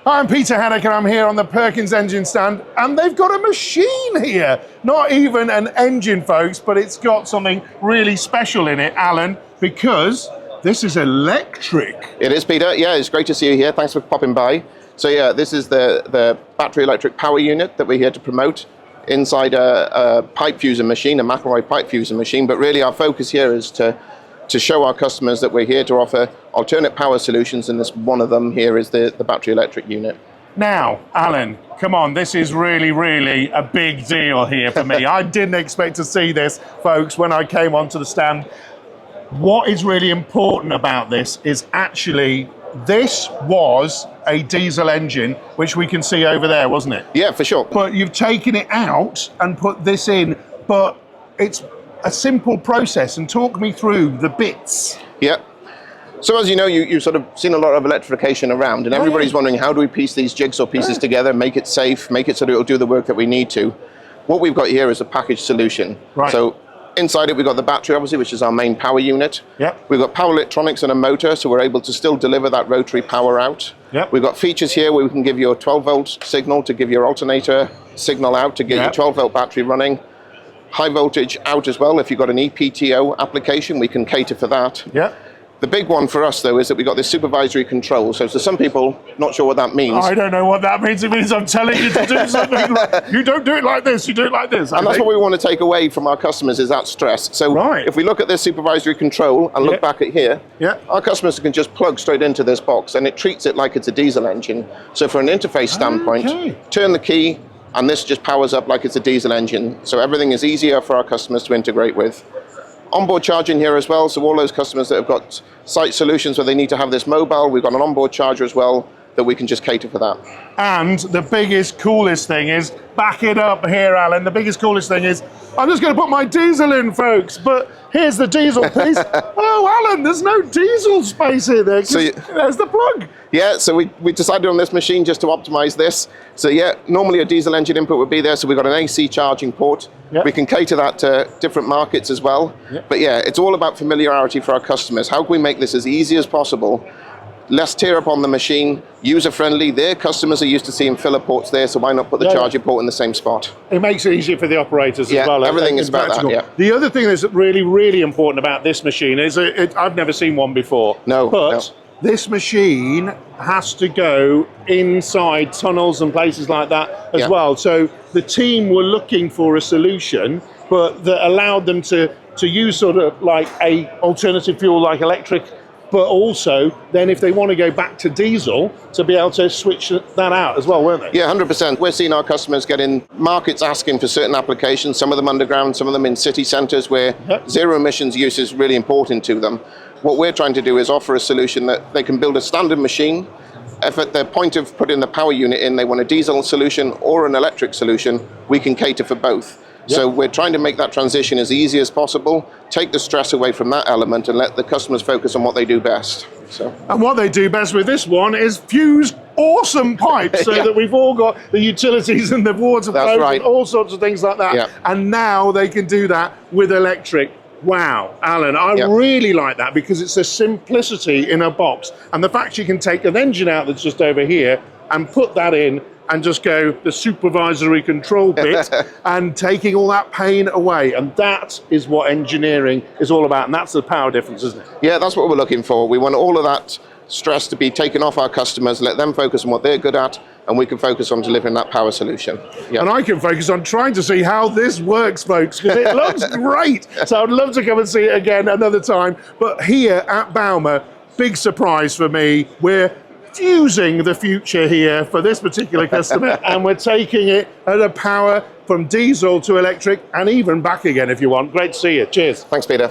Hi, I'm Peter Haddock and I'm here on the Perkins Engine stand, and they've got a machine here. Not even an engine, folks, but it's got something really special in it, Alan, because this is electric. It is, Peter. Yeah, it's great to see you here. Thanks for popping by. So yeah, this is the battery electric power unit that we're here to promote inside a pipe fusing machine, a McElroy pipe fusing machine. But really our focus here is to show our customers that we're here to offer alternate power solutions, and this one of them here is the battery electric unit. Now, Alan, come on, this is really a big deal here for me. I didn't expect to see this, folks, when I came onto the stand. What is really important about this is actually this was a diesel engine, which we can see over there, wasn't it? Yeah, for sure. But you've taken it out and put this in, but it's a simple process, and talk me through the bits. Yeah. So as you know, you've sort of seen a lot of electrification around, and everybody's wondering, how do we piece these jigsaw pieces together, make it safe, make it so that it'll do the work that we need to. What we've got here is a package solution. Right. So inside it, we've got the battery, obviously, which is our main power unit. Yep. We've got power electronics and a motor, so we're able to still deliver that rotary power out. Yep. We've got features here where we can give you a 12-volt signal to give your alternator signal out to get your 12-volt battery running. High voltage out as well. If you've got an EPTO application, we can cater for that. Yeah. The big one for us, though, is that we've got this supervisory control. So some people, not sure what that means. I don't know what that means. It means I'm telling you to do something. You don't do it like this, you do it like this. And that's what we want to take away from our customers, is that stress. So if we look at this supervisory control and look back at here, our customers can just plug straight into this box, and it treats it like it's a diesel engine. So from an interface standpoint, turn the key, and this just powers up like it's a diesel engine. So everything is easier for our customers to integrate with. Onboard charging here as well, so all those customers that have got site solutions where they need to have this mobile, we've got an onboard charger as well that we can just cater for that. And the biggest, coolest thing is, back it up here, Alan, the biggest, coolest thing is, I'm just going to put my diesel in, folks, but here's the diesel piece. Oh, Alan, there's no diesel space here. There's the plug. Yeah, so we decided on this machine just to optimize this. So yeah, normally a diesel engine input would be there, so we've got an AC charging port. Yep. We can cater that to different markets as well. Yep. But yeah, it's all about familiarity for our customers. How can we make this as easy as possible? Less tear up on the machine, user-friendly. Their customers are used to seeing filler ports there, so why not put the charging port in the same spot? It makes it easier for the operators as well. Everything is about that, The other thing that's really important about this machine is, I've never seen one before. But this machine has to go inside tunnels and places like that as well. So the team were looking for a solution, but that allowed them to use sort of like a alternative fuel like electric, but also then if they want to go back to diesel, to be able to switch that out as well, weren't they? Yeah, 100%. We're seeing our customers get in markets asking for certain applications, some of them underground, some of them in city centres where zero emissions use is really important to them. What we're trying to do is offer a solution that they can build a standard machine. If at the point of putting the power unit in, they want a diesel solution or an electric solution, we can cater for both. So we're trying to make that transition as easy as possible, take the stress away from that element, and let the customers focus on what they do best. And what they do best with this one is fuse awesome pipes, so that we've all got the utilities and the water flows and all sorts of things like that. And now they can do that with electric. Wow, Alan, I really like that, because it's a simplicity in a box. And the fact you can take an engine out that's just over here and put that in and just go the supervisory control bit and taking all that pain away. And that is what engineering is all about. And that's the power difference, isn't it? Yeah, that's what we're looking for. We want all of that stress to be taken off our customers, let them focus on what they're good at, and we can focus on delivering that power solution. And I can focus on trying to see how this works, folks, because it looks great. So I'd love to come and see it again another time. But here at Bauma, big surprise for me, we're fusing the future here for this particular customer, and we're taking it at a power from diesel to electric and even back again if you want. Great to see you. Cheers. Thanks, Peter.